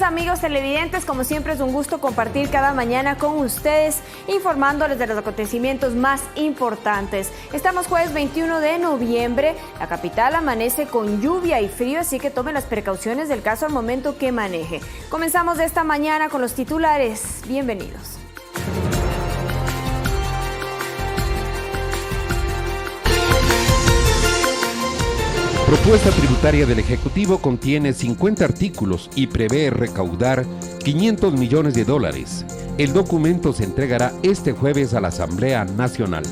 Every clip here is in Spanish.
amigos televidentes, como siempre es un gusto compartir cada mañana con ustedes, informándoles de los acontecimientos más importantes. Estamos jueves 21 de noviembre, la capital amanece con lluvia y frío, así que tomen las precauciones del caso al momento que maneje. Comenzamos esta mañana con los titulares. Bienvenidos. Propuesta tributaria del Ejecutivo contiene 50 artículos y prevé recaudar $500 millones. El documento se entregará este jueves a la Asamblea Nacional.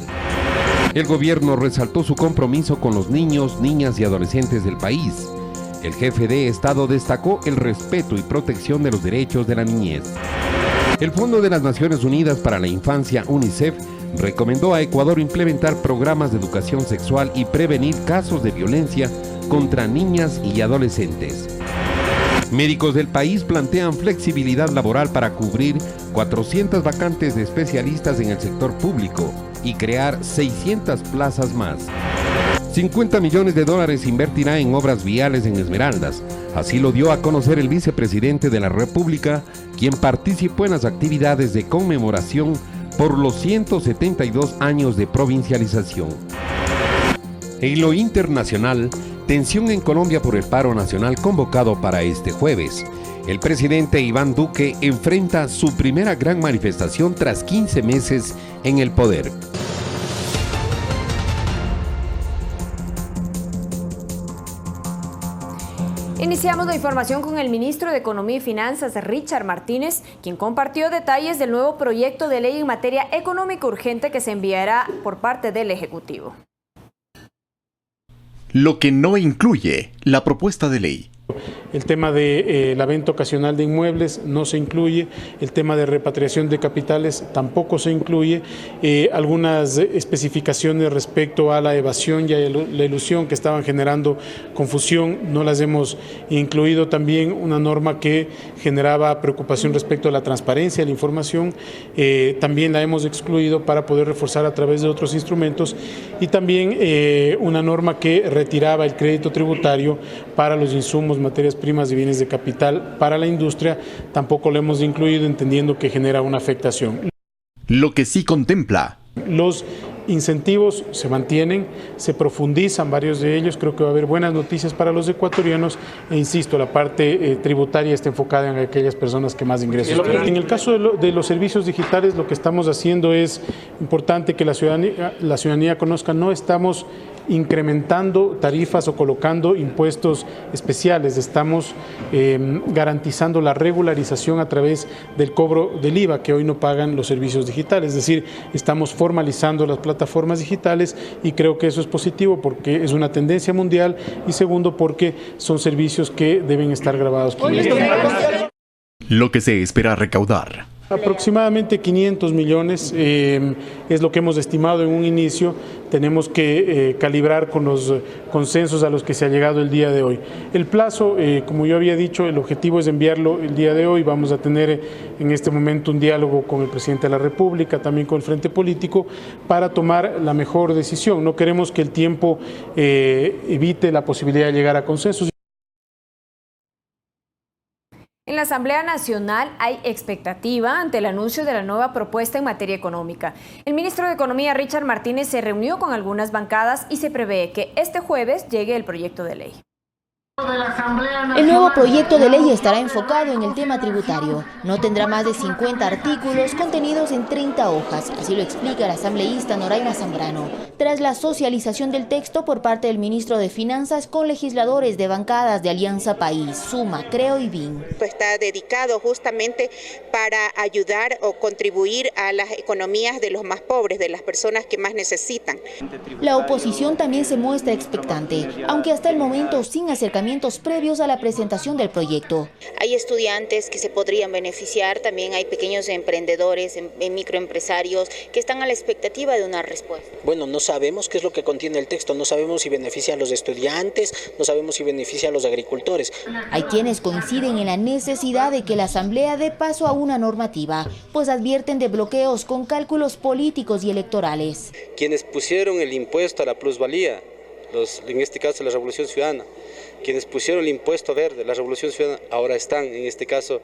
El gobierno resaltó su compromiso con los niños, niñas y adolescentes del país. El jefe de Estado destacó el respeto y protección de los derechos de la niñez. El Fondo de las Naciones Unidas para la Infancia, UNICEF, recomendó a Ecuador implementar programas de educación sexual y prevenir casos de violencia contra niñas y adolescentes. Médicos del país plantean flexibilidad laboral para cubrir 400 vacantes de especialistas en el sector público y crear 600 plazas más. $50 millones invertirá en obras viales en Esmeraldas. Así lo dio a conocer el vicepresidente de la República, quien participó en las actividades de conmemoración por los 172 años de provincialización. En lo internacional, tensión en Colombia por el paro nacional convocado para este jueves. El presidente Iván Duque enfrenta su primera gran manifestación tras 15 meses en el poder. Iniciamos la información con el ministro de Economía y Finanzas, Richard Martínez, quien compartió detalles del nuevo proyecto de ley en materia económica urgente que se enviará por parte del Ejecutivo. Lo que no incluye la propuesta de ley. El tema de la venta ocasional de inmuebles no se incluye, el tema de repatriación de capitales tampoco se incluye, algunas especificaciones respecto a la evasión y a la ilusión que estaban generando confusión no las hemos incluido, también una norma que generaba preocupación respecto a la transparencia de la información, también la hemos excluido para poder reforzar a través de otros instrumentos y también una norma que retiraba el crédito tributario para los insumos, materias primas y bienes de capital para la industria, tampoco lo hemos incluido entendiendo que genera una afectación. Lo que sí contempla. Los incentivos se mantienen, se profundizan varios de ellos, creo que va a haber buenas noticias para los ecuatorianos e insisto, la parte tributaria está enfocada en aquellas personas que más ingresos tienen. En el caso de los servicios digitales, lo que estamos haciendo es importante que la ciudadanía conozca, no estamos incrementando tarifas o colocando impuestos especiales, estamos garantizando la regularización a través del cobro del IVA que hoy no pagan los servicios digitales, es decir, estamos formalizando las plataformas digitales y creo que eso es positivo porque es una tendencia mundial y segundo porque son servicios que deben estar grabados. Lo que se espera recaudar. Aproximadamente 500 millones es lo que hemos estimado en un inicio. Tenemos que calibrar con los consensos a los que se ha llegado el día de hoy. El plazo, como yo había dicho, el objetivo es enviarlo el día de hoy. Vamos a tener en este momento un diálogo con el presidente de la República, también con el Frente Político, para tomar la mejor decisión. No queremos que el tiempo evite la posibilidad de llegar a consensos. En la Asamblea Nacional hay expectativa ante el anuncio de la nueva propuesta en materia económica. El ministro de Economía, Richard Martínez, se reunió con algunas bancadas y se prevé que este jueves llegue el proyecto de ley. El nuevo proyecto de ley estará enfocado en el tema tributario. No tendrá más de 50 artículos contenidos en 30 hojas, así lo explica la asambleísta Noraima Zambrano, tras la socialización del texto por parte del ministro de Finanzas con legisladores de bancadas de Alianza País, Suma, Creo y BIN. Está dedicado justamente para ayudar o contribuir a las economías de los más pobres, de las personas que más necesitan. La oposición también se muestra expectante, aunque hasta el momento sin acercamientos previos a la presentación del proyecto. Hay estudiantes que se podrían beneficiar, también hay pequeños emprendedores, microempresarios que están a la expectativa de una respuesta. Bueno, no sabemos qué es lo que contiene el texto, no sabemos si beneficia a los estudiantes, no sabemos si beneficia a los agricultores. Hay quienes coinciden en la necesidad de que la Asamblea dé paso a una normativa, pues advierten de bloqueos con cálculos políticos y electorales. Quienes pusieron el impuesto a la plusvalía, en este caso la Revolución Ciudadana, quienes pusieron el impuesto verde, la Revolución Ciudadana, ahora están, en este caso,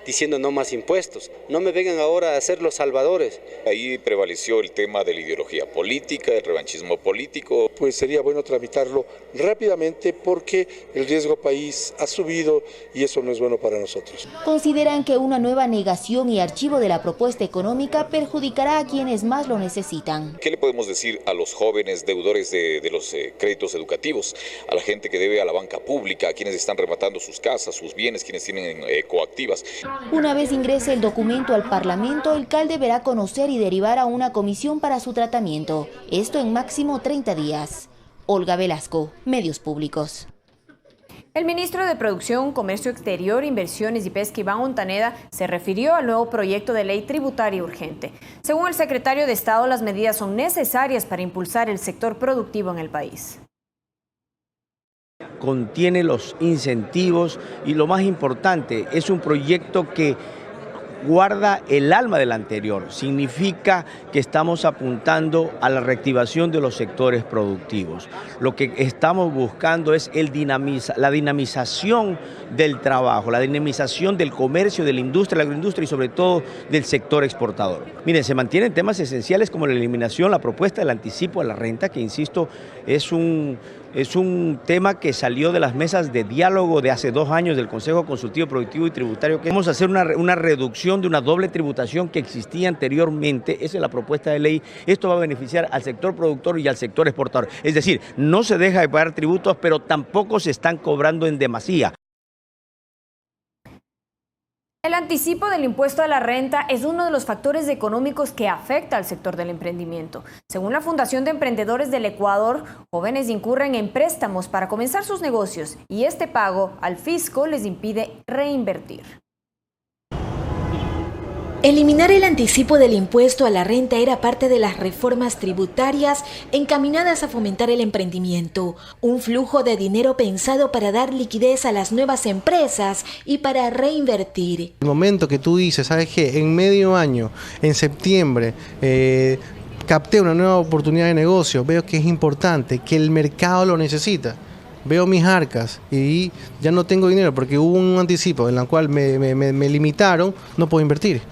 diciendo no más impuestos. No me vengan ahora a ser los salvadores. Ahí prevaleció el tema de la ideología política, el revanchismo político. Pues sería bueno tramitarlo rápidamente porque el riesgo país ha subido y eso no es bueno para nosotros. Consideran que una nueva negación y archivo de la propuesta económica perjudicará a quienes más lo necesitan. ¿Qué le podemos decir a los jóvenes deudores de los créditos educativos, a la gente que debe a la banca pública, a quienes están rematando sus casas, sus bienes, quienes tienen coactivas? Una vez ingrese el documento al Parlamento, el CAL deberá conocer y derivar a una comisión para su tratamiento. Esto en máximo 30 días. Olga Velasco, Medios Públicos. El ministro de Producción, Comercio Exterior, Inversiones y Pesca, Iván Montaneda, se refirió al nuevo proyecto de ley tributaria urgente. Según el secretario de Estado, las medidas son necesarias para impulsar el sector productivo en el país. Contiene los incentivos y lo más importante, es un proyecto que guarda el alma del anterior. Significa que estamos apuntando a la reactivación de los sectores productivos. Lo que estamos buscando es la dinamización del trabajo, la dinamización del comercio, de la industria, la agroindustria y sobre todo del sector exportador. Miren, se mantienen temas esenciales como la eliminación, la propuesta del anticipo a la renta, que insisto, es un tema que salió de las mesas de diálogo de hace 2 años del Consejo Consultivo Productivo y Tributario. Vamos a hacer una reducción de una doble tributación que existía anteriormente. Esa es la propuesta de ley. Esto va a beneficiar al sector productor y al sector exportador. Es decir, no se deja de pagar tributos, pero tampoco se están cobrando en demasía. El anticipo del impuesto a la renta es uno de los factores económicos que afecta al sector del emprendimiento. Según la Fundación de Emprendedores del Ecuador, jóvenes incurren en préstamos para comenzar sus negocios y este pago al fisco les impide reinvertir. Eliminar el anticipo del impuesto a la renta era parte de las reformas tributarias encaminadas a fomentar el emprendimiento, un flujo de dinero pensado para dar liquidez a las nuevas empresas y para reinvertir. El momento que tú dices, ¿sabes qué? En medio año, en septiembre, capté una nueva oportunidad de negocio, veo que es importante, que el mercado lo necesita. Veo mis arcas y ya no tengo dinero porque hubo un anticipo en el cual me limitaron, no puedo invertir.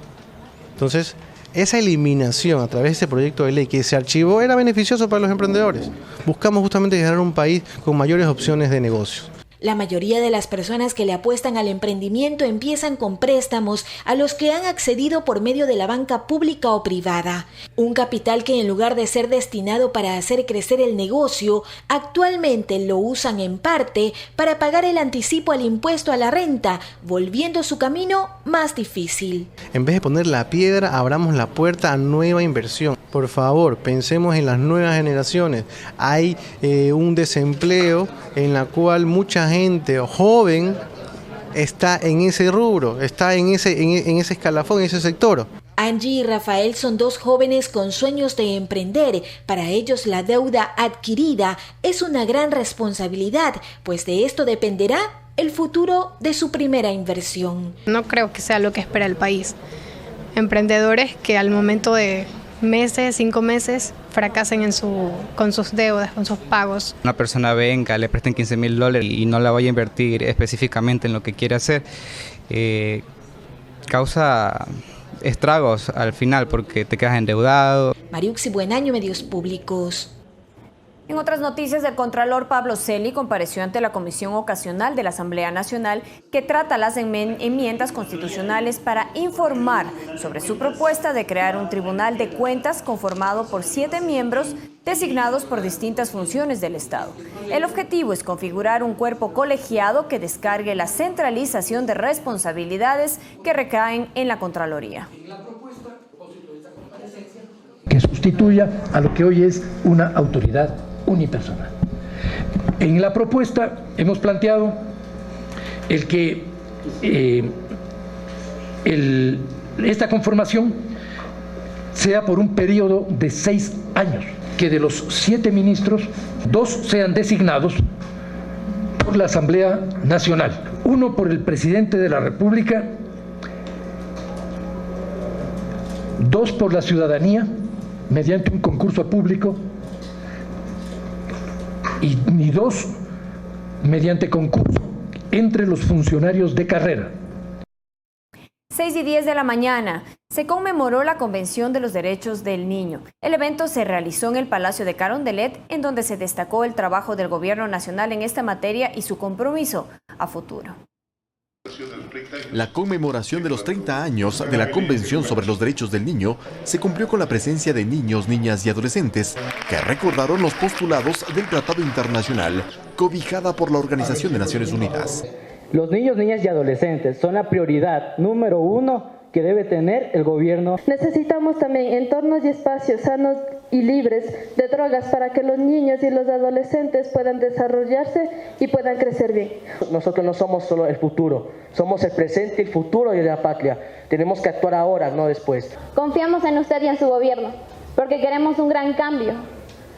Entonces, esa eliminación a través de este proyecto de ley que se archivó era beneficioso para los emprendedores. Buscamos justamente generar un país con mayores opciones de negocios. La mayoría de las personas que le apuestan al emprendimiento empiezan con préstamos a los que han accedido por medio de la banca pública o privada. Un capital que en lugar de ser destinado para hacer crecer el negocio, actualmente lo usan en parte para pagar el anticipo al impuesto a la renta, volviendo su camino más difícil. En vez de poner la piedra, abramos la puerta a nueva inversión. Por favor, pensemos en las nuevas generaciones. Hay un desempleo en la cual mucha gente joven está en ese rubro, está en ese escalafón, en ese sector. Angie y Rafael son 2 jóvenes con sueños de emprender. Para ellos la deuda adquirida es una gran responsabilidad, pues de esto dependerá el futuro de su primera inversión. No creo que sea lo que espera el país. Emprendedores que al momento de 5 meses, fracasen con sus deudas, con sus pagos. Una persona venga, le presten $15,000 y no la vaya a invertir específicamente en lo que quiere hacer, causa estragos al final porque te quedas endeudado. Mariuxi Buenaño, Medios Públicos. En otras noticias, el Contralor Pablo Celi compareció ante la Comisión Ocasional de la Asamblea Nacional que trata las enmiendas constitucionales para informar sobre su propuesta de crear un Tribunal de Cuentas conformado por 7 miembros designados por distintas funciones del Estado. El objetivo es configurar un cuerpo colegiado que descargue la centralización de responsabilidades que recaen en la Contraloría. Que sustituya a lo que hoy es una autoridad unipersonal. En la propuesta hemos planteado el que esta conformación sea por un periodo de 6 años, que de los 7 ministros, 2 sean designados por la Asamblea Nacional, 1 por el presidente de la República, 2 por la ciudadanía, mediante un concurso público, y 2 mediante concurso entre los funcionarios de carrera. 6:10 de la mañana se conmemoró la Convención de los Derechos del Niño. El evento se realizó en el Palacio de Carondelet, en donde se destacó el trabajo del Gobierno Nacional en esta materia y su compromiso a futuro. La conmemoración de los 30 años de la Convención sobre los Derechos del Niño se cumplió con la presencia de niños, niñas y adolescentes que recordaron los postulados del Tratado Internacional cobijada por la Organización de Naciones Unidas. Los niños, niñas y adolescentes son la prioridad número 1 que debe tener el gobierno. Necesitamos también entornos y espacios sanos y libres de drogas para que los niños y los adolescentes puedan desarrollarse y puedan crecer bien. Nosotros no somos solo el futuro, somos el presente y el futuro de la patria. Tenemos que actuar ahora, no después. Confiamos en usted y en su gobierno, porque queremos un gran cambio.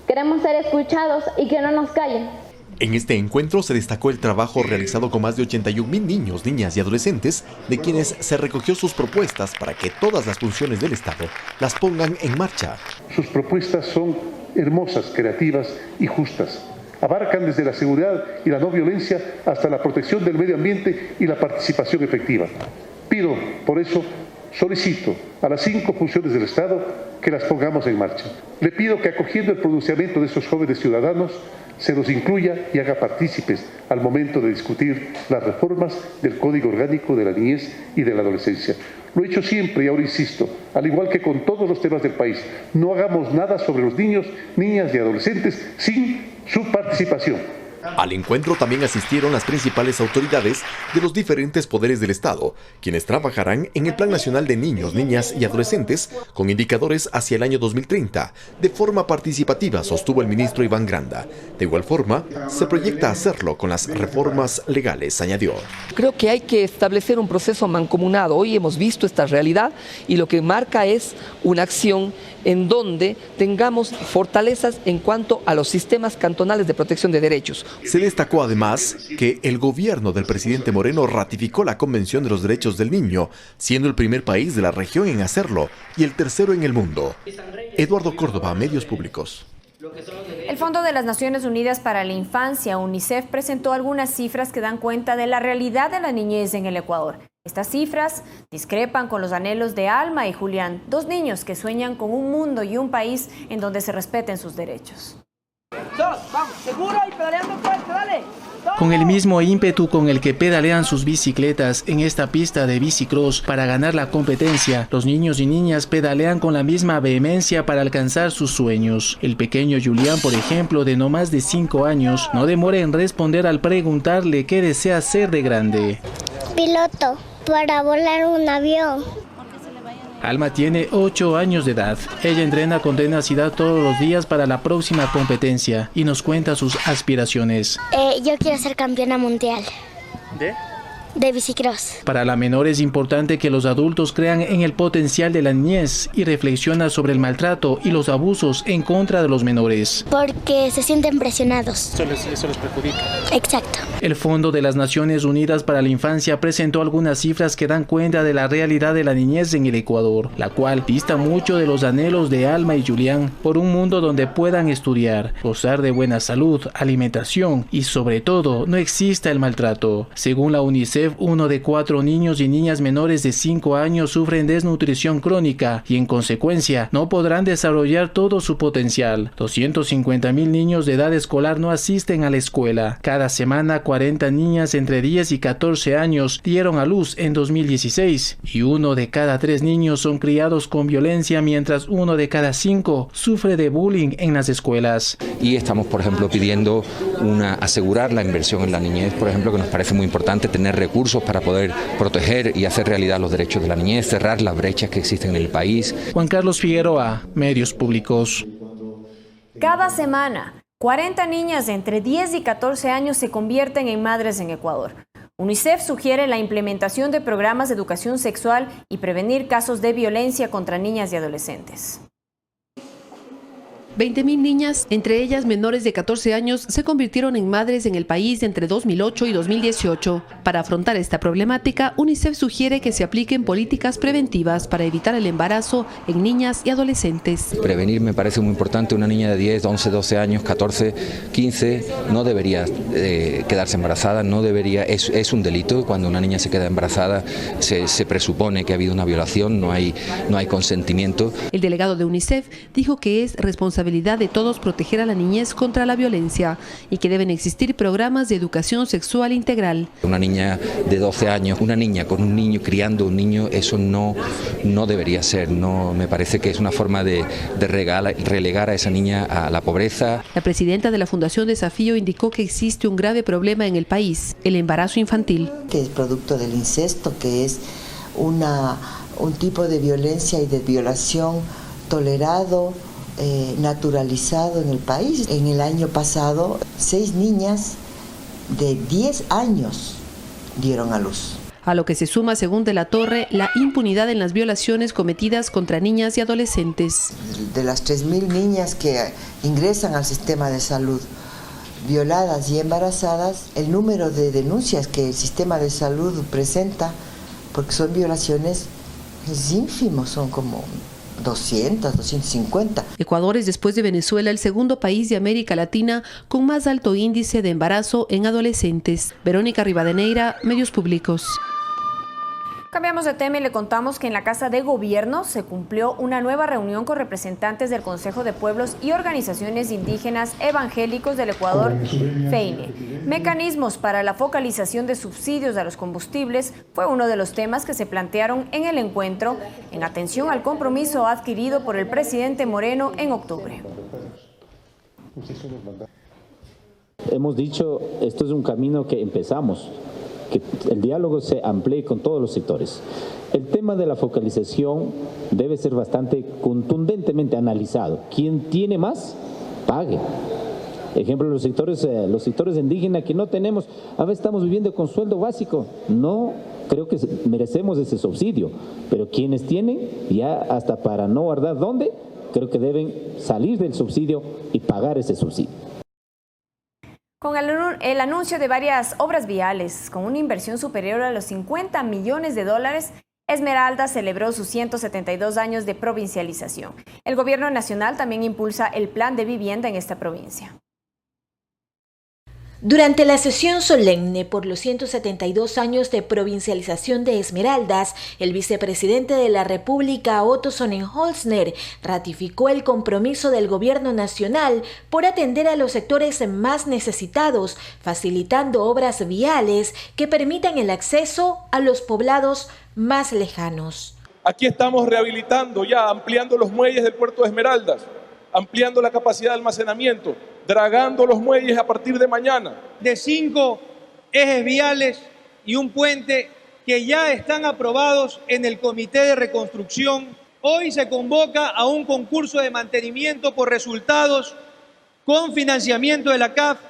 Queremos ser escuchados y que no nos callen. En este encuentro se destacó el trabajo realizado con más de 81,000 niños, niñas y adolescentes, de quienes se recogió sus propuestas para que todas las funciones del Estado las pongan en marcha. Sus propuestas son hermosas, creativas y justas. Abarcan desde la seguridad y la no violencia hasta la protección del medio ambiente y la participación efectiva. Pido, por eso, solicito a las 5 funciones del Estado que las pongamos en marcha. Le pido que, acogiendo el pronunciamiento de esos jóvenes ciudadanos, se los incluya y haga partícipes al momento de discutir las reformas del Código Orgánico de la Niñez y de la Adolescencia. Lo he hecho siempre y ahora insisto, al igual que con todos los temas del país, no hagamos nada sobre los niños, niñas y adolescentes sin su participación. Al encuentro también asistieron las principales autoridades de los diferentes poderes del Estado, quienes trabajarán en el Plan Nacional de Niños, Niñas y Adolescentes con indicadores hacia el año 2030, de forma participativa, sostuvo el ministro Iván Granda. De igual forma, se proyecta hacerlo con las reformas legales, añadió. Creo que hay que establecer un proceso mancomunado. Hoy hemos visto esta realidad y lo que marca es una acción en donde tengamos fortalezas en cuanto a los sistemas cantonales de protección de derechos. Se destacó además que el gobierno del presidente Moreno ratificó la Convención de los Derechos del Niño, siendo el primer país de la región en hacerlo y el tercero en el mundo. Eduardo Córdoba, Medios Públicos. El Fondo de las Naciones Unidas para la Infancia, UNICEF, presentó algunas cifras que dan cuenta de la realidad de la niñez en el Ecuador. Estas cifras discrepan con los anhelos de Alma y Julián, 2 niños que sueñan con un mundo y un país en donde se respeten sus derechos. Con el mismo ímpetu con el que pedalean sus bicicletas en esta pista de bicicross para ganar la competencia, los niños y niñas pedalean con la misma vehemencia para alcanzar sus sueños. El pequeño Julián, por ejemplo, de no más de 5 años, no demora en responder al preguntarle qué desea ser de grande. Piloto, para volar un avión. Alma tiene 8 años de edad. Ella entrena con tenacidad todos los días para la próxima competencia y nos cuenta sus aspiraciones. Yo quiero ser campeona mundial. De bicicross. Para la menor es importante que los adultos crean en el potencial de la niñez y reflexionan sobre el maltrato y los abusos en contra de los menores. Porque se sienten presionados. Eso les perjudica. Exacto. El Fondo de las Naciones Unidas para la Infancia presentó algunas cifras que dan cuenta de la realidad de la niñez en el Ecuador, la cual dista mucho de los anhelos de Alma y Julián por un mundo donde puedan estudiar, gozar de buena salud, alimentación y sobre todo no exista el maltrato. Según la UNICEF, 1 de 4 niños y niñas menores de 5 años sufren desnutrición crónica y en consecuencia no podrán desarrollar todo su potencial. 250,000 niños de edad escolar no asisten a la escuela. Cada semana 40 niñas entre 10 y 14 años dieron a luz en 2016 y 1 de cada 3 niños son criados con violencia, mientras 1 de cada 5 sufre de bullying en las escuelas. Y estamos, por ejemplo, pidiendo asegurar la inversión en la niñez, por ejemplo, que nos parece muy importante tener recursos para poder proteger y hacer realidad los derechos de la niñez, cerrar las brechas que existen en el país. Juan Carlos Figueroa, Medios Públicos. Cada semana, 40 niñas de entre 10 y 14 años se convierten en madres en Ecuador. UNICEF sugiere la implementación de programas de educación sexual y prevenir casos de violencia contra niñas y adolescentes. 20.000 niñas, entre ellas menores de 14 años, se convirtieron en madres en el país entre 2008 y 2018. Para afrontar esta problemática, UNICEF sugiere que se apliquen políticas preventivas para evitar el embarazo en niñas y adolescentes. Prevenir me parece muy importante. Una niña de 10, 11, 12 años, 14, 15, no debería quedarse embarazada, no debería, es un delito. Cuando una niña se queda embarazada se presupone que ha habido una violación, no hay consentimiento. El delegado de UNICEF dijo que es responsabilidad de todos proteger a la niñez contra la violencia y que deben existir programas de educación sexual integral. Una niña de 12 años, una niña con un niño, criando un niño, eso no debería ser. No, me parece que es una forma de relegar a esa niña a la pobreza. La presidenta de la Fundación Desafío indicó que existe un grave problema en el país, el embarazo infantil. Que es producto del incesto, que es un tipo de violencia y de violación tolerado, naturalizado en el país. En el año pasado, 6 niñas de 10 años dieron a luz. A lo que se suma, según De la Torre, la impunidad en las violaciones cometidas contra niñas y adolescentes. De las 3.000 niñas que ingresan al sistema de salud violadas y embarazadas, el número de denuncias que el sistema de salud presenta, porque son violaciones, es ínfimo, son como 200, 250. Ecuador es, después de Venezuela, el segundo país de América Latina con más alto índice de embarazo en adolescentes. Verónica Rivadeneira, Medios Públicos. Cambiamos de tema y le contamos que en la Casa de Gobierno se cumplió una nueva reunión con representantes del Consejo de Pueblos y Organizaciones Indígenas Evangélicos del Ecuador, FEINE. Mecanismos para la focalización de subsidios a los combustibles fue uno de los temas que se plantearon en el encuentro, en atención al compromiso adquirido por el presidente Moreno en octubre. Hemos dicho, esto es un camino que empezamos, que el diálogo se amplíe con todos los sectores. El tema de la focalización debe ser bastante contundentemente analizado. Quien tiene más, pague. Ejemplo, los sectores indígenas que no tenemos, a veces estamos viviendo con sueldo básico. No creo que merecemos ese subsidio, pero quienes tienen, ya hasta para no guardar dónde, creo que deben salir del subsidio y pagar ese subsidio. Con el anuncio de varias obras viales con una inversión superior a los 50 millones de dólares, Esmeraldas celebró sus 172 años de provincialización. El gobierno nacional también impulsa el plan de vivienda en esta provincia. Durante la sesión solemne por los 172 años de provincialización de Esmeraldas, el vicepresidente de la República, Otto Sonnenholzner, ratificó el compromiso del gobierno nacional por atender a los sectores más necesitados, facilitando obras viales que permitan el acceso a los poblados más lejanos. Aquí estamos rehabilitando ya, ampliando los muelles del puerto de Esmeraldas, ampliando la capacidad de almacenamiento, dragando los muelles a partir de mañana. De 5 ejes viales y un puente que ya están aprobados en el Comité de Reconstrucción. Hoy se convoca a un concurso de mantenimiento por resultados con financiamiento de la CAF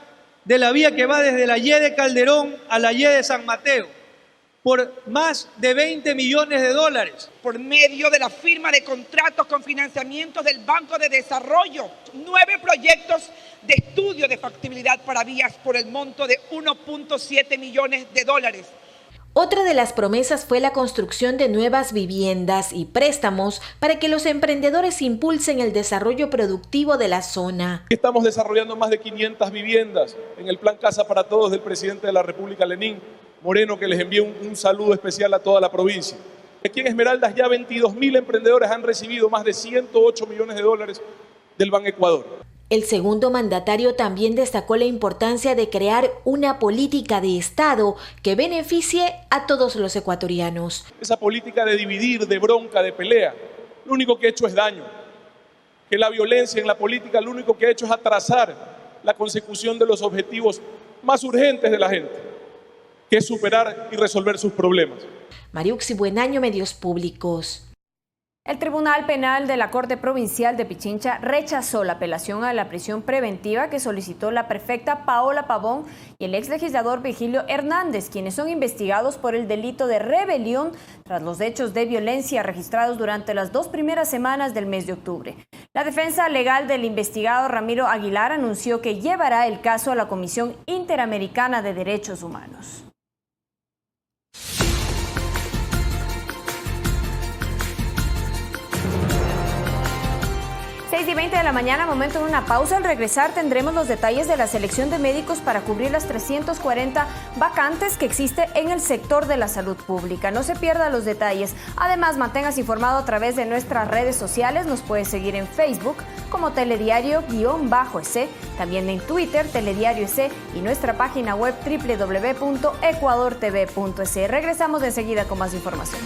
de la vía que va desde la Y de Calderón a la Y de San Mateo, por más de 20 millones de dólares. Por medio de la firma de contratos con financiamientos del Banco de Desarrollo. 9 proyectos de estudio de factibilidad para vías por el monto de 1.7 millones de dólares. Otra de las promesas fue la construcción de nuevas viviendas y préstamos para que los emprendedores impulsen el desarrollo productivo de la zona. Estamos desarrollando más de 500 viviendas en el Plan Casa para Todos del presidente de la República, Lenín Moreno, que les envío un saludo especial a toda la provincia. Aquí en Esmeraldas ya 22.000 emprendedores han recibido más de 108 millones de dólares del Ban Ecuador. El segundo mandatario también destacó la importancia de crear una política de Estado que beneficie a todos los ecuatorianos. Esa política de dividir, de bronca, de pelea, lo único que ha hecho es daño. Que la violencia en la política lo único que ha hecho es atrasar la consecución de los objetivos más urgentes de la gente, que es superar y resolver sus problemas. Mariuxi Buenaño, Medios Públicos. El Tribunal Penal de la Corte Provincial de Pichincha rechazó la apelación a la prisión preventiva que solicitó la prefecta Paola Pavón y el exlegislador Vigilio Hernández, quienes son investigados por el delito de rebelión tras los hechos de violencia registrados durante las 2 primeras semanas del mes de octubre. La defensa legal del investigado Ramiro Aguilar anunció que llevará el caso a la Comisión Interamericana de Derechos Humanos. 6:20 de la mañana, momento de una pausa. Al regresar tendremos los detalles de la selección de médicos para cubrir las 340 vacantes que existe en el sector de la salud pública. No se pierda los detalles. Además, manténgase informado a través de nuestras redes sociales. Nos puede seguir en Facebook como Telediario_EC, también en Twitter, Telediario EC, y nuestra página web www.ecuadortv.es. Regresamos enseguida con más información.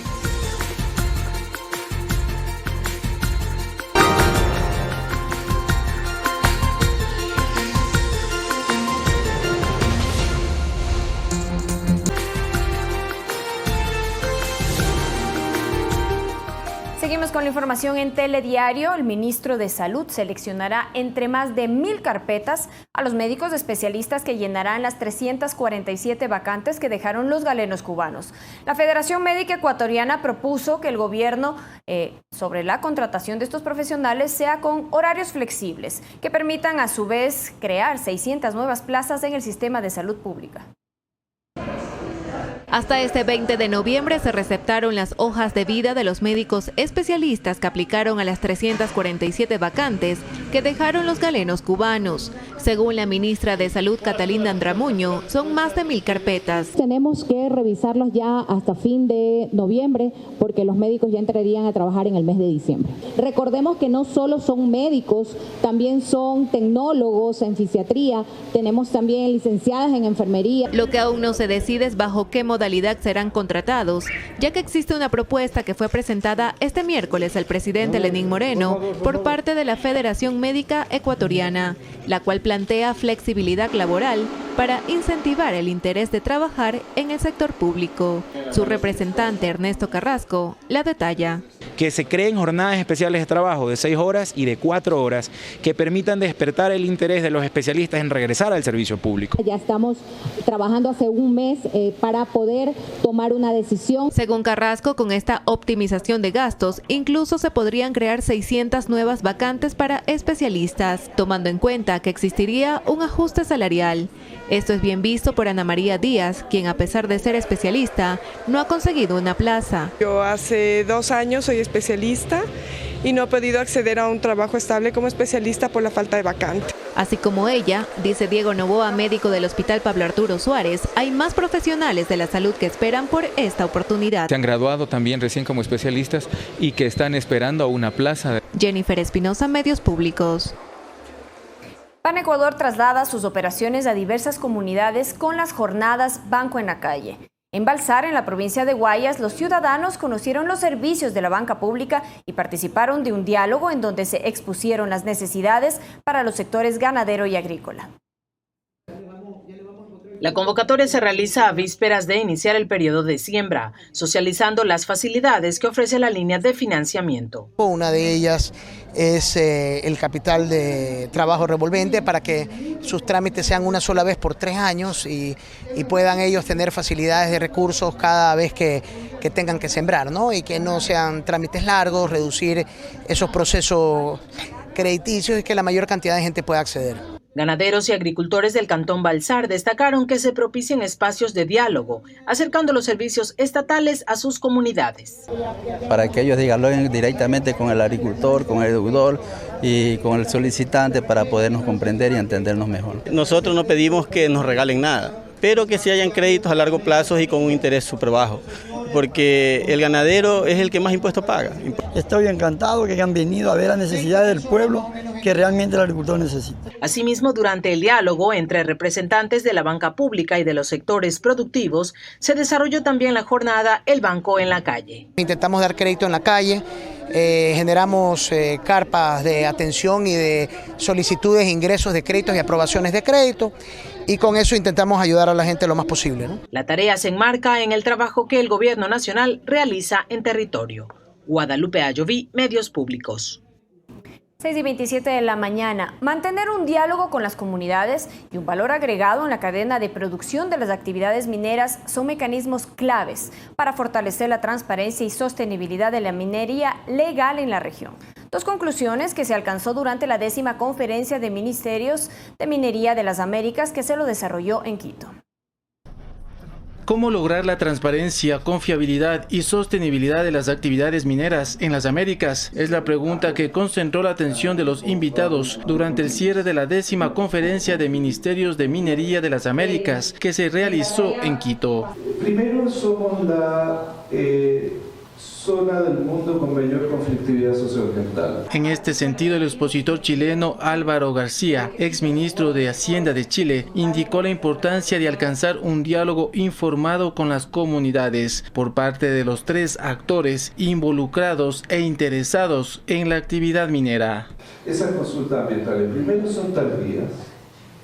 Seguimos con la información en Telediario. El ministro de Salud seleccionará entre más de 1,000 carpetas a los médicos especialistas que llenarán las 347 vacantes que dejaron los galenos cubanos. La Federación Médica Ecuatoriana propuso que el gobierno sobre la contratación de estos profesionales sea con horarios flexibles, que permitan a su vez crear 600 nuevas plazas en el sistema de salud pública. Hasta este 20 de noviembre se receptaron las hojas de vida de los médicos especialistas que aplicaron a las 347 vacantes que dejaron los galenos cubanos. Según la ministra de Salud, Catalina Andramuño, son más de 1,000 carpetas. Tenemos que revisarlos ya hasta fin de noviembre porque los médicos ya entrarían a trabajar en el mes de diciembre. Recordemos que no solo son médicos, también son tecnólogos en fisiatría, tenemos también licenciadas en enfermería. Lo que aún no se decide es bajo qué modalidad serán contratados, ya que existe una propuesta que fue presentada este miércoles al presidente Lenín Moreno por parte de la Federación Médica Ecuatoriana, la cual plantea flexibilidad laboral para incentivar el interés de trabajar en el sector público. Su representante Ernesto Carrasco la detalla. Que se creen jornadas especiales de trabajo de 6 horas y de 4 horas que permitan despertar el interés de los especialistas en regresar al servicio público. Ya estamos trabajando hace un mes para poder tomar una decisión. Según Carrasco, con esta optimización de gastos, incluso se podrían crear 600 nuevas vacantes para especialistas, tomando en cuenta que existiría un ajuste salarial. Esto es bien visto por Ana María Díaz, quien a pesar de ser especialista, no ha conseguido una plaza. Yo hace 2 años soy especialista y no he podido acceder a un trabajo estable como especialista por la falta de vacante. Así como ella, dice Diego Novoa, médico del Hospital Pablo Arturo Suárez, hay más profesionales de la salud que esperan por esta oportunidad. Se han graduado también recién como especialistas y que están esperando una plaza. Jennifer Espinosa, Medios Públicos. Ban Ecuador traslada sus operaciones a diversas comunidades con las jornadas Banco en la Calle. En Balsar, en la provincia de Guayas, los ciudadanos conocieron los servicios de la banca pública y participaron de un diálogo en donde se expusieron las necesidades para los sectores ganadero y agrícola. La convocatoria se realiza a vísperas de iniciar el periodo de siembra, socializando las facilidades que ofrece la línea de financiamiento. Una de ellas es el capital de trabajo revolvente para que sus trámites sean una sola vez por 3 años y puedan ellos tener facilidades de recursos cada vez que tengan que sembrar, ¿no? Y que no sean trámites largos, reducir esos procesos crediticios y que la mayor cantidad de gente pueda acceder. Ganaderos y agricultores del Cantón Balsar destacaron que se propicien espacios de diálogo, acercando los servicios estatales a sus comunidades. Para que ellos dialoguen directamente con el agricultor, con el deudor y con el solicitante para podernos comprender y entendernos mejor. Nosotros no pedimos que nos regalen nada, pero que sí hayan créditos a largo plazo y con un interés súper bajo, porque el ganadero es el que más impuestos paga. Estoy encantado que han venido a ver las necesidades del pueblo que realmente el agricultor necesita. Asimismo, durante el diálogo entre representantes de la banca pública y de los sectores productivos, se desarrolló también la jornada El Banco en la Calle. Intentamos dar crédito en la calle, generamos carpas de atención y de solicitudes, ingresos de créditos y aprobaciones de crédito, y con eso intentamos ayudar a la gente lo más posible, ¿no? La tarea se enmarca en el trabajo que el gobierno nacional realiza en territorio. Guadalupe Ayoví, Medios Públicos. 6:27 de la mañana. Mantener un diálogo con las comunidades y un valor agregado en la cadena de producción de las actividades mineras son mecanismos claves para fortalecer la transparencia y sostenibilidad de la minería legal en la región. Dos conclusiones que se alcanzó durante la 10ª Conferencia de Ministerios de Minería de las Américas que se lo desarrolló en Quito. ¿Cómo lograr la transparencia, confiabilidad y sostenibilidad de las actividades mineras en las Américas? Es la pregunta que concentró la atención de los invitados durante el cierre de la 10ª Conferencia de Ministerios de Minería de las Américas que se realizó en Quito. Primero, somos la zona del mundo con mayor conflictividad socioambiental. En este sentido, el expositor chileno Álvaro García, exministro de Hacienda de Chile, indicó la importancia de alcanzar un diálogo informado con las comunidades por parte de los 3 actores involucrados e interesados en la actividad minera. Esas consultas ambientales, primero, son tardías,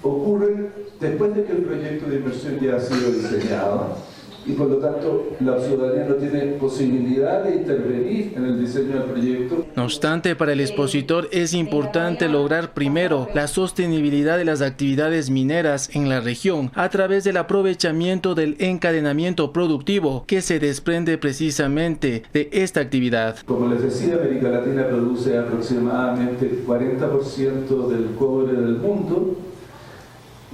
ocurren después de que el proyecto de inversión ya ha sido diseñado, y por lo tanto la ciudadanía no tiene posibilidad de intervenir en el diseño del proyecto. No obstante, para el expositor es importante lograr primero la sostenibilidad de las actividades mineras en la región a través del aprovechamiento del encadenamiento productivo que se desprende precisamente de esta actividad. Como les decía, América Latina produce aproximadamente el 40% del cobre del mundo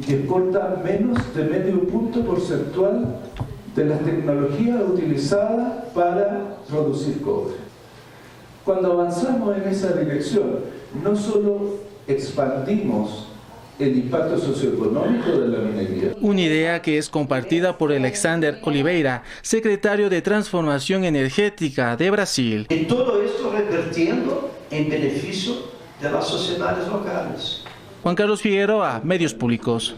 y exporta menos de medio punto porcentual de las tecnologías utilizadas para producir cobre. Cuando avanzamos en esa dirección, no solo expandimos el impacto socioeconómico de la minería. Una idea que es compartida por Alexander Oliveira, secretario de Transformación Energética de Brasil. Y todo esto revertiendo en beneficio de las sociedades locales. Juan Carlos Figueroa, Medios Públicos.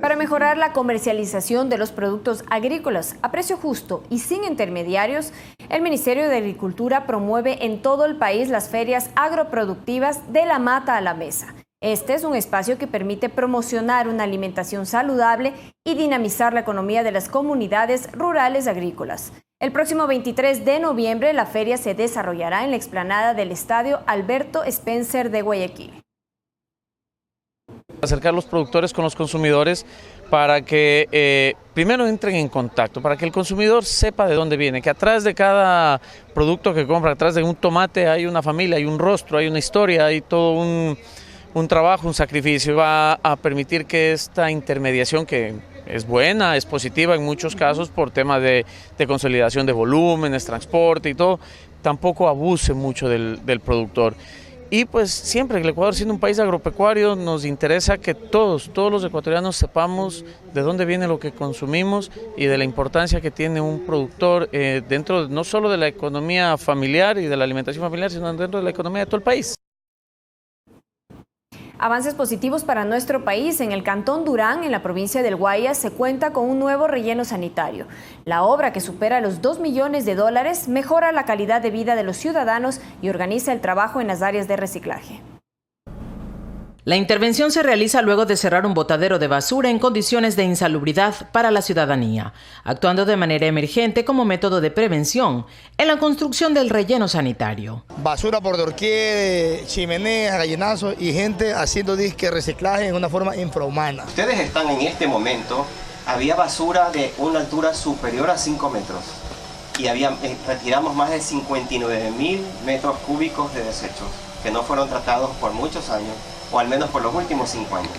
Para mejorar la comercialización de los productos agrícolas a precio justo y sin intermediarios, el Ministerio de Agricultura promueve en todo el país las ferias agroproductivas de la mata a la mesa. Este es un espacio que permite promocionar una alimentación saludable y dinamizar la economía de las comunidades rurales agrícolas. El próximo 23 de noviembre la feria se desarrollará en la explanada del Estadio Alberto Spencer de Guayaquil. Acercar los productores con los consumidores para que primero entren en contacto, para que el consumidor sepa de dónde viene, que atrás de cada producto que compra, atrás de un tomate hay una familia, hay un rostro, hay una historia, hay todo un trabajo, un sacrificio. Va a permitir que esta intermediación, que es buena, es positiva en muchos casos por temas de consolidación de volúmenes, transporte y todo, tampoco abuse mucho del productor. Y pues siempre el Ecuador, siendo un país agropecuario, nos interesa que todos los ecuatorianos sepamos de dónde viene lo que consumimos y de la importancia que tiene un productor dentro no solo de la economía familiar y de la alimentación familiar, sino dentro de la economía de todo el país. Avances positivos para nuestro país. En el Cantón Durán, en la provincia del Guayas, se cuenta con un nuevo relleno sanitario. La obra, que supera los $2 millones, mejora la calidad de vida de los ciudadanos y organiza el trabajo en las áreas de reciclaje. La intervención se realiza luego de cerrar un botadero de basura en condiciones de insalubridad para la ciudadanía, actuando de manera emergente como método de prevención en la construcción del relleno sanitario. Basura por doquier, chimeneas, gallinazos y gente haciendo disque reciclaje en una forma infrahumana. Ustedes están en este momento, había basura de una altura superior a 5 metros y retiramos más de 59.000 metros cúbicos de desechos que no fueron tratados por muchos años, o al menos por los últimos 5 años.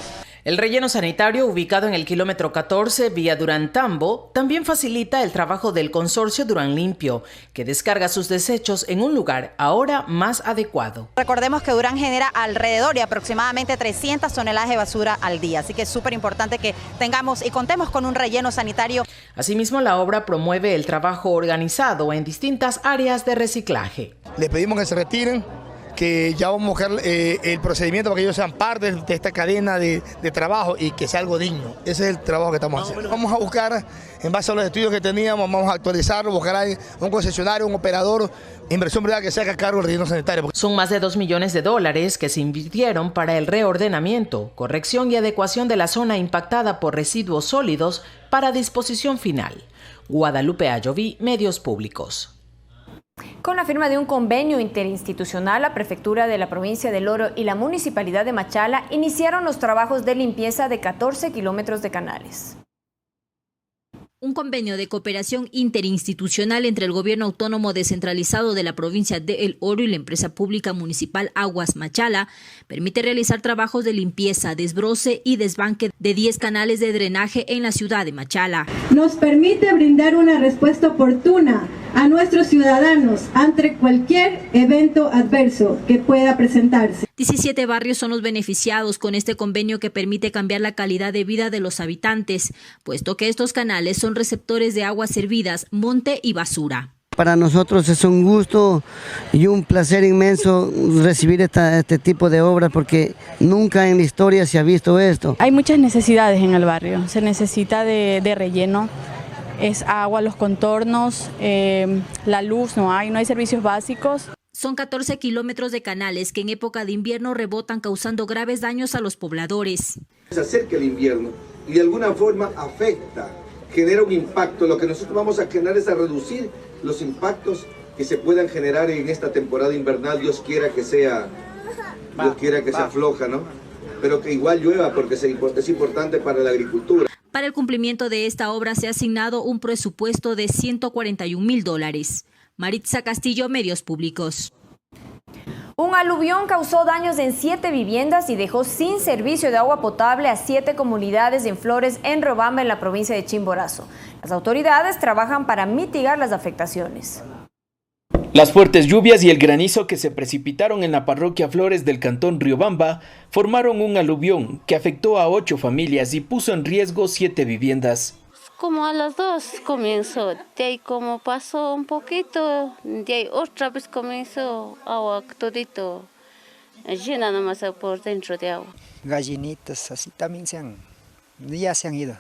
El relleno sanitario, ubicado en el kilómetro 14 vía Durán-Tambo, también facilita el trabajo del consorcio Durán Limpio, que descarga sus desechos en un lugar ahora más adecuado. Recordemos que Durán genera alrededor de aproximadamente 300 toneladas de basura al día, así que es súper importante que tengamos y contemos con un relleno sanitario. Asimismo, la obra promueve el trabajo organizado en distintas áreas de reciclaje. Le pedimos que se retiren, que ya vamos a buscar el procedimiento para que ellos sean parte de esta cadena de trabajo y que sea algo digno. Ese es el trabajo que estamos haciendo. Vamos a buscar, en base a los estudios que teníamos, vamos a actualizarlo, buscar a un concesionario, un operador, inversión privada que se haga cargo del relleno sanitario. Son más de $2 millones que se invirtieron para el reordenamiento, corrección y adecuación de la zona impactada por residuos sólidos para disposición final. Guadalupe Ayoví, Medios Públicos. Con la firma de un convenio interinstitucional, la Prefectura de la Provincia del Oro y la Municipalidad de Machala iniciaron los trabajos de limpieza de 14 kilómetros de canales. Un convenio de cooperación interinstitucional entre el Gobierno Autónomo Descentralizado de la provincia de El Oro y la empresa pública municipal Aguas Machala permite realizar trabajos de limpieza, desbroce y desbanque de 10 canales de drenaje en la ciudad de Machala. Nos permite brindar una respuesta oportuna a nuestros ciudadanos ante cualquier evento adverso que pueda presentarse. 17 barrios son los beneficiados con este convenio que permite cambiar la calidad de vida de los habitantes, puesto que estos canales son receptores de aguas servidas, monte y basura. Para nosotros es un gusto y un placer inmenso recibir este tipo de obras porque nunca en la historia se ha visto esto. Hay muchas necesidades en el barrio, se necesita de relleno, es agua, los contornos, la luz no hay servicios básicos. Son 14 kilómetros de canales que en época de invierno rebotan causando graves daños a los pobladores. Se acerca el invierno y de alguna forma afecta, genera un impacto. Lo que nosotros vamos a generar es a reducir los impactos que se puedan generar en esta temporada invernal. Dios quiera que sea floja, ¿no? Pero que igual llueva porque es importante para la agricultura. Para el cumplimiento de esta obra se ha asignado un presupuesto de $141,000. Maritza Castillo, Medios Públicos. Un aluvión causó daños en 7 viviendas y dejó sin servicio de agua potable a 7 comunidades en Flores, en Riobamba, en la provincia de Chimborazo. Las autoridades trabajan para mitigar las afectaciones. Las fuertes lluvias y el granizo que se precipitaron en la parroquia Flores del cantón Riobamba formaron un aluvión que afectó a 8 familias y puso en riesgo 7 viviendas. Como a las 2 comenzó, de ahí como pasó un poquito, de ahí otra vez comenzó agua todito, llena nomás por dentro de agua. Gallinitas así también ya se han ido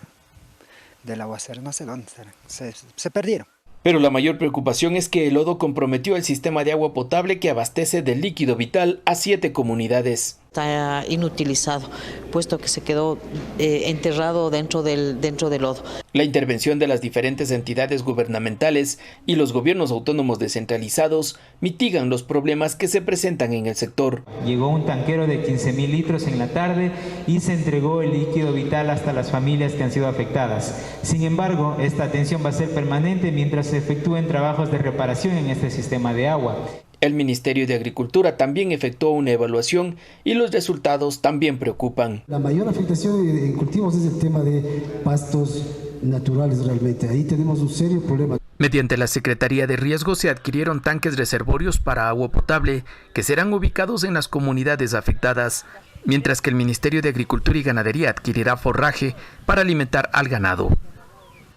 del aguacero, no sé dónde estarán, se perdieron. Pero la mayor preocupación es que el lodo comprometió el sistema de agua potable que abastece del líquido vital a 7 comunidades. Está inutilizado, puesto que se quedó enterrado dentro del lodo. La intervención de las diferentes entidades gubernamentales y los gobiernos autónomos descentralizados mitigan los problemas que se presentan en el sector. Llegó un tanquero de 15,000 litros en la tarde y se entregó el líquido vital hasta las familias que han sido afectadas. Sin embargo, esta atención va a ser permanente mientras se efectúen trabajos de reparación en este sistema de agua. El Ministerio de Agricultura también efectuó una evaluación y los resultados también preocupan. La mayor afectación en cultivos es el tema de pastos naturales realmente. Ahí tenemos un serio problema. Mediante la Secretaría de Riesgo se adquirieron tanques reservorios para agua potable que serán ubicados en las comunidades afectadas, mientras que el Ministerio de Agricultura y Ganadería adquirirá forraje para alimentar al ganado.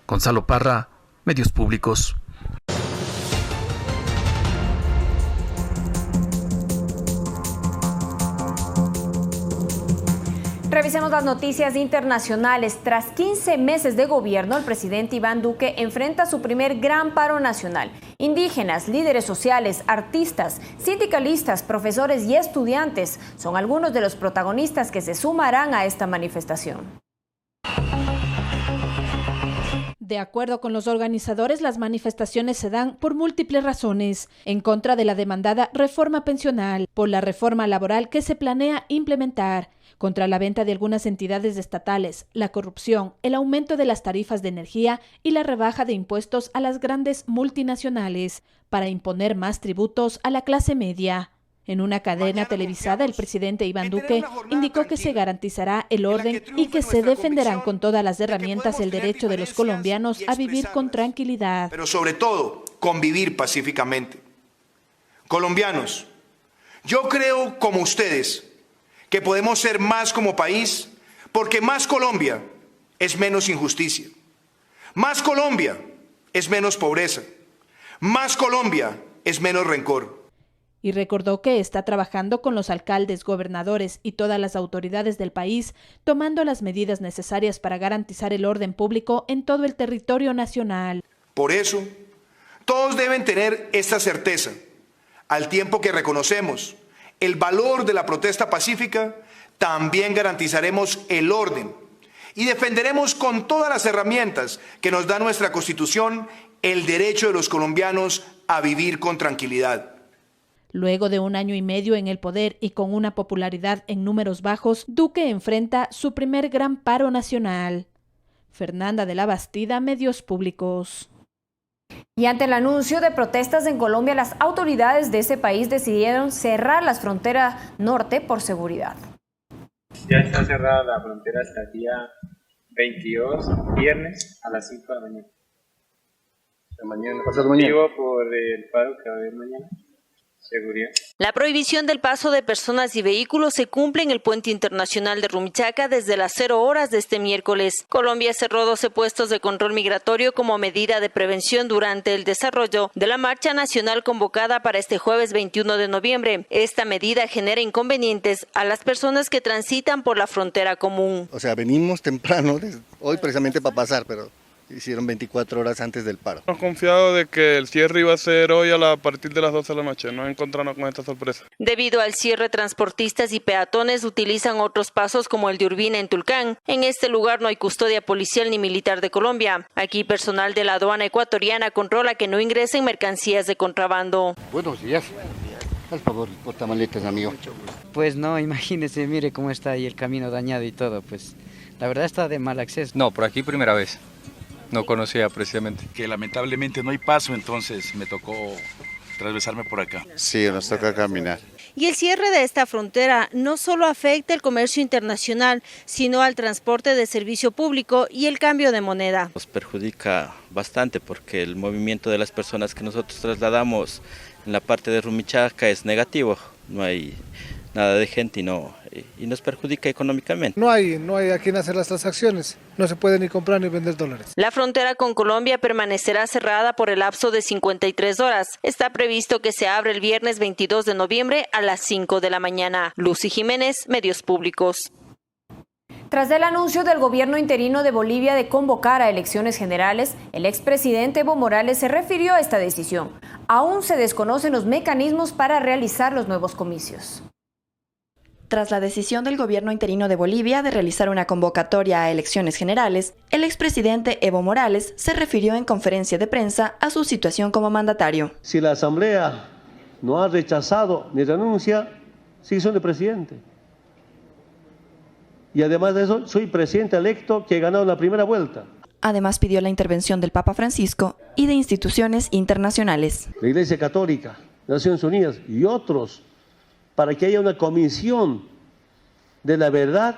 Gonzalo Parra, Medios Públicos. Revisemos las noticias internacionales. Tras 15 meses de gobierno, el presidente Iván Duque enfrenta su primer gran paro nacional. Indígenas, líderes sociales, artistas, sindicalistas, profesores y estudiantes son algunos de los protagonistas que se sumarán a esta manifestación. De acuerdo con los organizadores, las manifestaciones se dan por múltiples razones: en contra de la demandada reforma pensional, por la reforma laboral que se planea implementar, contra la venta de algunas entidades estatales, la corrupción, el aumento de las tarifas de energía y la rebaja de impuestos a las grandes multinacionales, para imponer más tributos a la clase media. En una cadena televisada, el presidente Iván Duque indicó que se garantizará el orden y que se defenderán con todas las herramientas el derecho de los colombianos a vivir con tranquilidad. Pero sobre todo, convivir pacíficamente. Colombianos, yo creo como ustedes que podemos ser más como país, porque más Colombia es menos injusticia. Más Colombia es menos pobreza. Más Colombia es menos rencor. Y recordó que está trabajando con los alcaldes, gobernadores y todas las autoridades del país, tomando las medidas necesarias para garantizar el orden público en todo el territorio nacional. Por eso, todos deben tener esta certeza, al tiempo que reconocemos el valor de la protesta pacífica, también garantizaremos el orden y defenderemos con todas las herramientas que nos da nuestra Constitución el derecho de los colombianos a vivir con tranquilidad. Luego de 1 año y medio en el poder y con una popularidad en números bajos, Duque enfrenta su primer gran paro nacional. Fernanda de la Bastida, Medios Públicos. Y ante el anuncio de protestas en Colombia, las autoridades de ese país decidieron cerrar las fronteras norte por seguridad. Ya está cerrada la frontera hasta el día 22, viernes, a las 5 de la mañana. Pasado mañana. Por el paro que va a haber mañana. Seguridad. La prohibición del paso de personas y vehículos se cumple en el puente internacional de Rumichaca desde las 0 horas de este miércoles. Colombia cerró 12 puestos de control migratorio como medida de prevención durante el desarrollo de la marcha nacional convocada para este jueves 21 de noviembre. Esta medida genera inconvenientes a las personas que transitan por la frontera común. O sea, venimos temprano, hoy precisamente para pasar, pero hicieron 24 horas antes del paro. Hemos confiado de que el cierre iba a ser hoy a partir de las 12 de la noche. Nos encontramos con esta sorpresa. Debido al cierre, transportistas y peatones utilizan otros pasos como el de Urbina en Tulcán. En este lugar no hay custodia policial ni militar de Colombia. Aquí personal de la aduana ecuatoriana controla que no ingresen mercancías de contrabando. Buenos días. Al favor, portamaletas, amigo. Pues no, imagínese, mire cómo está ahí el camino dañado y todo. Pues la verdad está de mal acceso. No, por aquí primera vez. No conocía precisamente. Que lamentablemente no hay paso, entonces me tocó atravesarme por acá. Sí, nos toca caminar. Y el cierre de esta frontera no solo afecta el comercio internacional, sino al transporte de servicio público y el cambio de moneda. Nos perjudica bastante porque el movimiento de las personas que nosotros trasladamos en la parte de Rumichaca es negativo. No hay nada de gente y nos perjudica económicamente. No hay a quien hacer las transacciones, no se puede ni comprar ni vender dólares. La frontera con Colombia permanecerá cerrada por el lapso de 53 horas. Está previsto que se abra el viernes 22 de noviembre a las 5 de la mañana. Lucy Jiménez, Medios Públicos. Tras el anuncio del gobierno interino de Bolivia de convocar a elecciones generales, el expresidente Evo Morales se refirió a esta decisión. Aún se desconocen los mecanismos para realizar los nuevos comicios. Tras la decisión del gobierno interino de Bolivia de realizar una convocatoria a elecciones generales, el expresidente Evo Morales se refirió en conferencia de prensa a su situación como mandatario. Si la Asamblea no ha rechazado mi renuncia, sigo siendo presidente. Y además de eso, soy presidente electo que he ganado la primera vuelta. Además pidió la intervención del Papa Francisco y de instituciones internacionales. La Iglesia Católica, Naciones Unidas y otros, para que haya una comisión de la verdad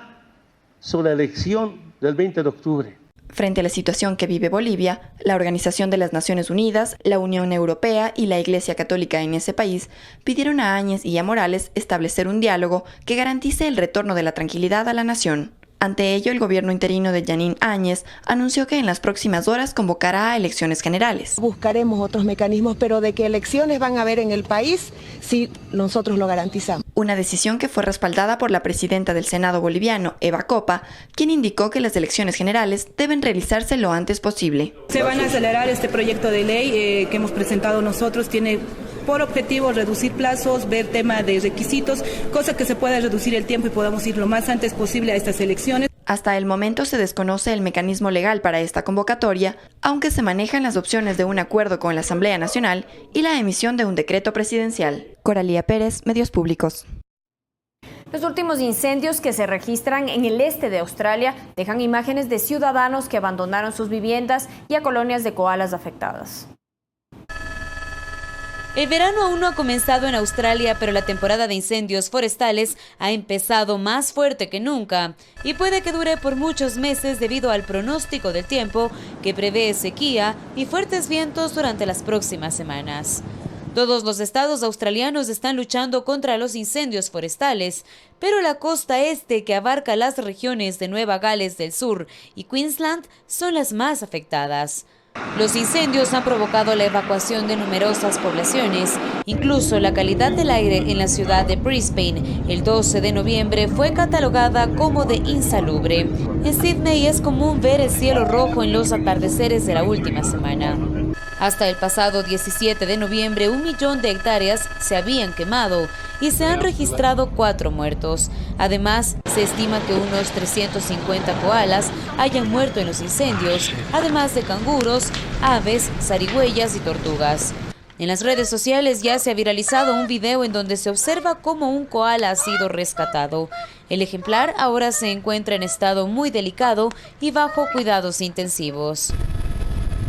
sobre la elección del 20 de octubre. Frente a la situación que vive Bolivia, la Organización de las Naciones Unidas, la Unión Europea y la Iglesia Católica en ese país pidieron a Áñez y a Morales establecer un diálogo que garantice el retorno de la tranquilidad a la nación. Ante ello, el gobierno interino de Yanín Áñez anunció que en las próximas horas convocará a elecciones generales. Buscaremos otros mecanismos, pero de que elecciones van a haber en el país, sí, nosotros lo garantizamos. Una decisión que fue respaldada por la presidenta del Senado boliviano, Eva Copa, quien indicó que las elecciones generales deben realizarse lo antes posible. Se van a acelerar este proyecto de ley que hemos presentado nosotros, tiene por objetivo reducir plazos, ver tema de requisitos, cosa que se pueda reducir el tiempo y podamos ir lo más antes posible a estas elecciones. Hasta el momento se desconoce el mecanismo legal para esta convocatoria, aunque se manejan las opciones de un acuerdo con la Asamblea Nacional y la emisión de un decreto presidencial. Coralía Pérez, Medios Públicos. Los últimos incendios que se registran en el este de Australia dejan imágenes de ciudadanos que abandonaron sus viviendas y a colonias de koalas afectadas. El verano aún no ha comenzado en Australia, pero la temporada de incendios forestales ha empezado más fuerte que nunca y puede que dure por muchos meses debido al pronóstico del tiempo que prevé sequía y fuertes vientos durante las próximas semanas. Todos los estados australianos están luchando contra los incendios forestales, pero la costa este, que abarca las regiones de Nueva Gales del Sur y Queensland, son las más afectadas. Los incendios han provocado la evacuación de numerosas poblaciones. Incluso la calidad del aire en la ciudad de Brisbane el 12 de noviembre fue catalogada como de insalubre. En Sydney es común ver el cielo rojo en los atardeceres de la última semana. Hasta el pasado 17 de noviembre, 1 millón de hectáreas se habían quemado y se han registrado 4 muertos. Además, se estima que unos 350 koalas hayan muerto en los incendios, además de canguros, aves, zarigüeyas y tortugas. En las redes sociales ya se ha viralizado un video en donde se observa cómo un koala ha sido rescatado. El ejemplar ahora se encuentra en estado muy delicado y bajo cuidados intensivos.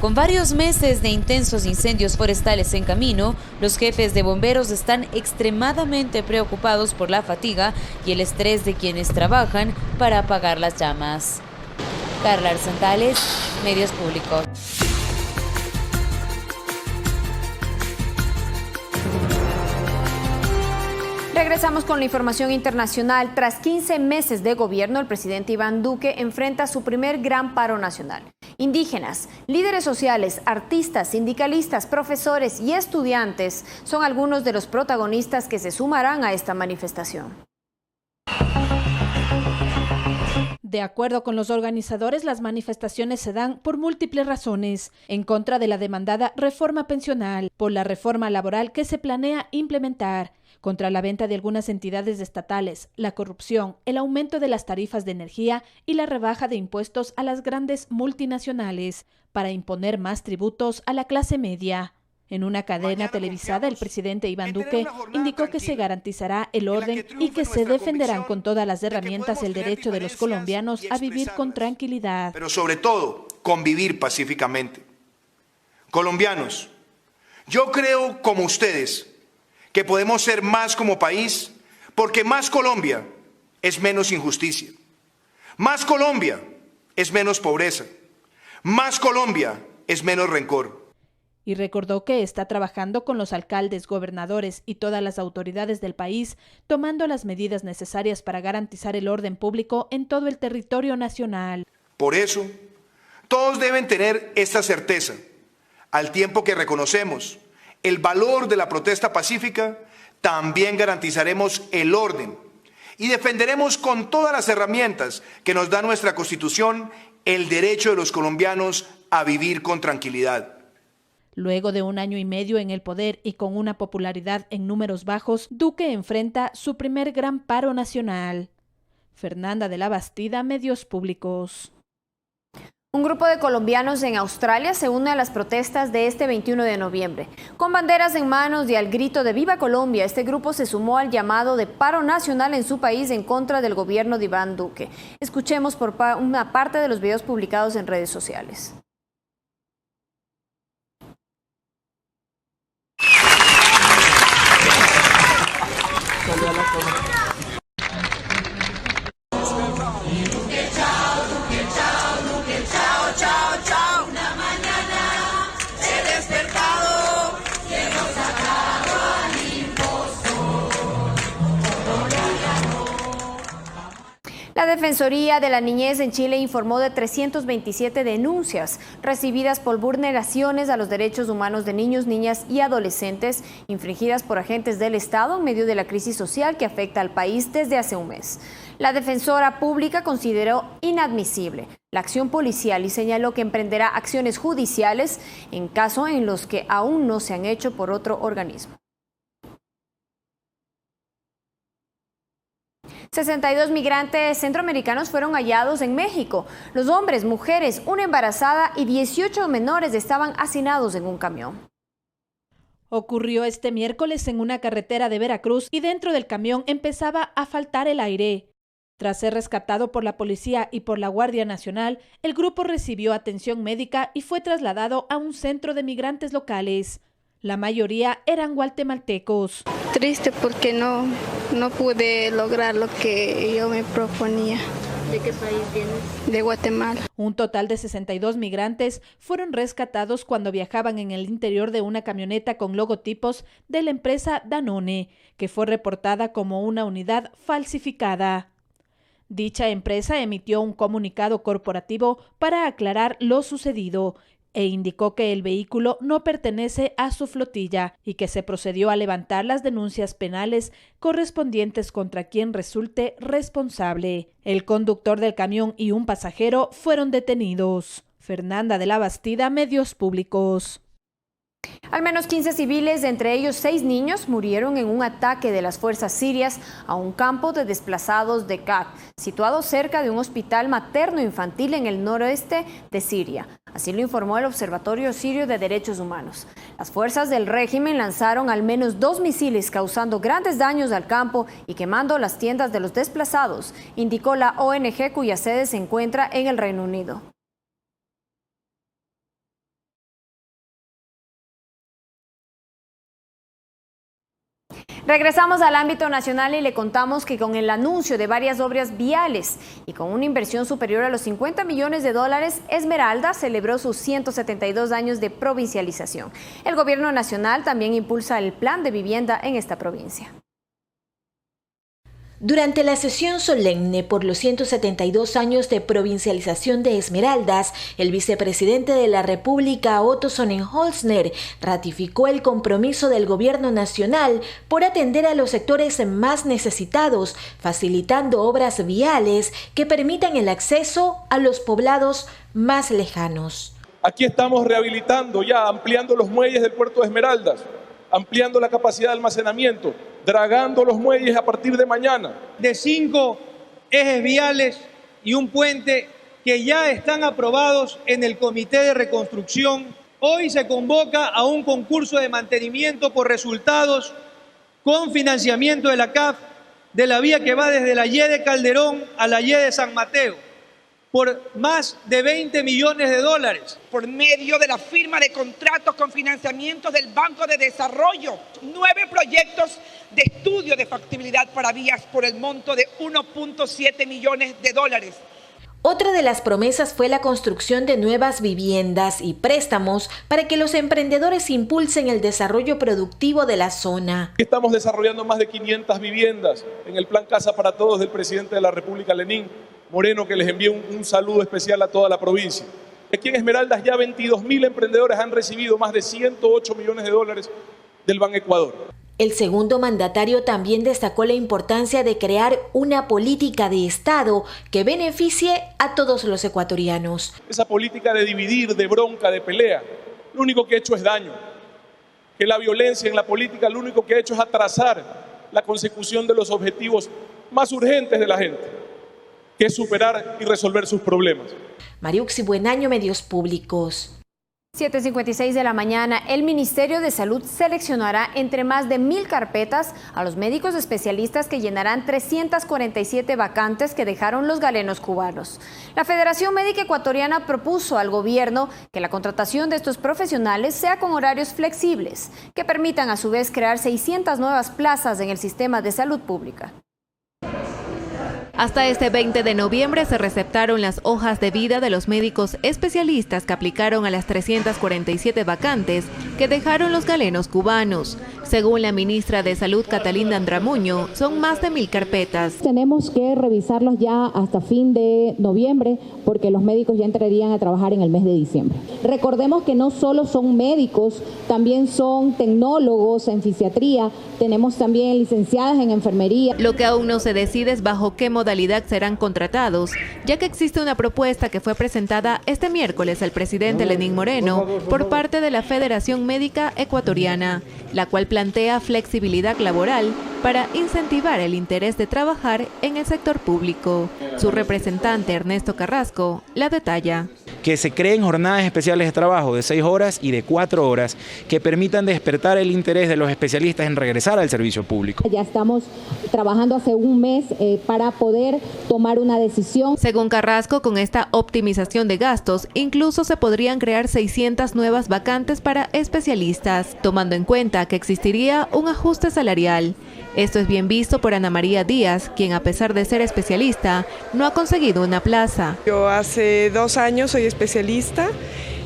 Con varios meses de intensos incendios forestales en camino, los jefes de bomberos están extremadamente preocupados por la fatiga y el estrés de quienes trabajan para apagar las llamas. Carla Arzentales, Medios Públicos. Regresamos con la información internacional. Tras 15 meses de gobierno, el presidente Iván Duque enfrenta su primer gran paro nacional. Indígenas, líderes sociales, artistas, sindicalistas, profesores y estudiantes son algunos de los protagonistas que se sumarán a esta manifestación. De acuerdo con los organizadores, las manifestaciones se dan por múltiples razones: en contra de la demandada reforma pensional, por la reforma laboral que se planea implementar, contra la venta de algunas entidades estatales, la corrupción, el aumento de las tarifas de energía y la rebaja de impuestos a las grandes multinacionales, para imponer más tributos a la clase media. En una cadena televisada, el presidente Iván Duque indicó que se garantizará el orden y que se defenderán con todas las herramientas el derecho de los colombianos a vivir con tranquilidad. Pero sobre todo, convivir pacíficamente. Colombianos, yo creo, como ustedes, que podemos ser más como país, porque más Colombia es menos injusticia. Más Colombia es menos pobreza. Más Colombia es menos rencor. Y recordó que está trabajando con los alcaldes, gobernadores y todas las autoridades del país, tomando las medidas necesarias para garantizar el orden público en todo el territorio nacional. Por eso, todos deben tener esta certeza, al tiempo que reconocemos el valor de la protesta pacífica, también garantizaremos el orden y defenderemos con todas las herramientas que nos da nuestra Constitución el derecho de los colombianos a vivir con tranquilidad. Luego de 1 año y medio en el poder y con una popularidad en números bajos, Duque enfrenta su primer gran paro nacional. Fernanda de la Bastida, Medios Públicos. Un grupo de colombianos en Australia se une a las protestas de este 21 de noviembre. Con banderas en manos y al grito de ¡Viva Colombia!, este grupo se sumó al llamado de paro nacional en su país en contra del gobierno de Iván Duque. Escuchemos por una parte de los videos publicados en redes sociales. La Defensoría de la Niñez en Chile informó de 327 denuncias recibidas por vulneraciones a los derechos humanos de niños, niñas y adolescentes infringidas por agentes del Estado en medio de la crisis social que afecta al país desde hace un mes. La defensora pública consideró inadmisible la acción policial y señaló que emprenderá acciones judiciales en caso en los que aún no se han hecho por otro organismo. 62 migrantes centroamericanos fueron hallados en México. Los hombres, mujeres, una embarazada y 18 menores estaban hacinados en un camión. Ocurrió este miércoles en una carretera de Veracruz y dentro del camión empezaba a faltar el aire. Tras ser rescatado por la policía y por la Guardia Nacional, el grupo recibió atención médica y fue trasladado a un centro de migrantes locales. La mayoría eran guatemaltecos. Triste porque no pude lograr lo que yo me proponía. ¿De qué país vienes? De Guatemala. Un total de 62 migrantes fueron rescatados cuando viajaban en el interior de una camioneta con logotipos de la empresa Danone, que fue reportada como una unidad falsificada. Dicha empresa emitió un comunicado corporativo para aclarar lo sucedido e indicó que el vehículo no pertenece a su flotilla y que se procedió a levantar las denuncias penales correspondientes contra quien resulte responsable. El conductor del camión y un pasajero fueron detenidos. Fernanda de la Bastida, Medios Públicos. Al menos 15 civiles, entre ellos 6 niños, murieron en un ataque de las fuerzas sirias a un campo de desplazados de Kaf, situado cerca de un hospital materno-infantil en el noroeste de Siria. Así lo informó el Observatorio Sirio de Derechos Humanos. Las fuerzas del régimen lanzaron al menos 2 misiles causando grandes daños al campo y quemando las tiendas de los desplazados, indicó la ONG cuya sede se encuentra en el Reino Unido. Regresamos al ámbito nacional y le contamos que con el anuncio de varias obras viales y con una inversión superior a los $50 millones, Esmeralda celebró sus 172 años de provincialización. El gobierno nacional también impulsa el plan de vivienda en esta provincia. Durante la sesión solemne por los 172 años de provincialización de Esmeraldas, el vicepresidente de la República, Otto Sonnenholzner, ratificó el compromiso del gobierno nacional por atender a los sectores más necesitados, facilitando obras viales que permitan el acceso a los poblados más lejanos. Aquí estamos rehabilitando ya, ampliando los muelles del puerto de Esmeraldas, ampliando la capacidad de almacenamiento, dragando los muelles a partir de mañana. De 5 ejes viales y un puente que ya están aprobados en el Comité de Reconstrucción. Hoy se convoca a un concurso de mantenimiento por resultados con financiamiento de la CAF de la vía que va desde la Y de Calderón a la Y de San Mateo, por más de $20 millones. Por medio de la firma de contratos con financiamientos del Banco de Desarrollo, 9 proyectos de estudio de factibilidad para vías por el monto de $1.7 millones. Otra de las promesas fue la construcción de nuevas viviendas y préstamos para que los emprendedores impulsen el desarrollo productivo de la zona. Estamos desarrollando más de 500 viviendas en el Plan Casa para Todos del presidente de la República, Lenín Moreno, que les envío un saludo especial a toda la provincia. Aquí en Esmeraldas ya 22.000 emprendedores han recibido más de $108 millones del Ban Ecuador. El segundo mandatario también destacó la importancia de crear una política de Estado que beneficie a todos los ecuatorianos. Esa política de dividir, de bronca, de pelea, lo único que ha hecho es daño. Que la violencia en la política lo único que ha hecho es atrasar la consecución de los objetivos más urgentes de la gente, que es superar y resolver sus problemas. Mariuxi Buenaño, Medios Públicos. 7:56 de la mañana, el Ministerio de Salud seleccionará entre más de 1,000 carpetas a los médicos especialistas que llenarán 347 vacantes que dejaron los galenos cubanos. La Federación Médica Ecuatoriana propuso al gobierno que la contratación de estos profesionales sea con horarios flexibles, que permitan a su vez crear 600 nuevas plazas en el sistema de salud pública. Hasta este 20 de noviembre se receptaron las hojas de vida de los médicos especialistas que aplicaron a las 347 vacantes que dejaron los galenos cubanos. Según la ministra de Salud, Catalina Andramuño, son más de 1,000 carpetas. Tenemos que revisarlos ya hasta fin de noviembre porque los médicos ya entrarían a trabajar en el mes de diciembre. Recordemos que no solo son médicos, también son tecnólogos en fisiatría, tenemos también licenciadas en enfermería. Lo que aún no se decide es bajo qué modalidad serán contratados, ya que existe una propuesta que fue presentada este miércoles al presidente Lenín Moreno por parte de la Federación Médica Ecuatoriana, la cual plantea flexibilidad laboral para incentivar el interés de trabajar en el sector público. Su representante, Ernesto Carrasco, la detalla. Que se creen jornadas especiales de trabajo de 6 horas y de 4 horas que permitan despertar el interés de los especialistas en regresar al servicio público. Ya estamos trabajando hace un mes para poder tomar una decisión. Según Carrasco, con esta optimización de gastos, incluso se podrían crear 600 nuevas vacantes para especialistas, tomando en cuenta que existiría un ajuste salarial. Esto es bien visto por Ana María Díaz, quien a pesar de ser especialista, no ha conseguido una plaza. Yo hace 2 años soy especialista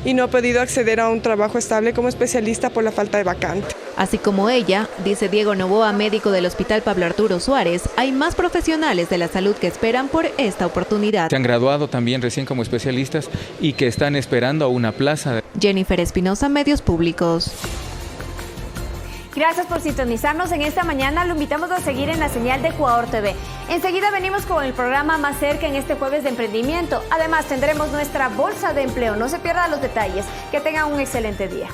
y no he podido acceder a un trabajo estable como especialista por la falta de vacante. Así como ella, dice Diego Novoa, médico del Hospital Pablo Arturo Suárez, hay más profesionales de la salud que esperan por esta oportunidad. Se han graduado también recién como especialistas y que están esperando una plaza. Jennifer Espinosa, Medios Públicos. Gracias por sintonizarnos en esta mañana. Lo invitamos a seguir en la señal de Ecuador TV. Enseguida venimos con el programa Más Cerca en este jueves de emprendimiento. Además, tendremos nuestra bolsa de empleo. No se pierdan los detalles. Que tengan un excelente día.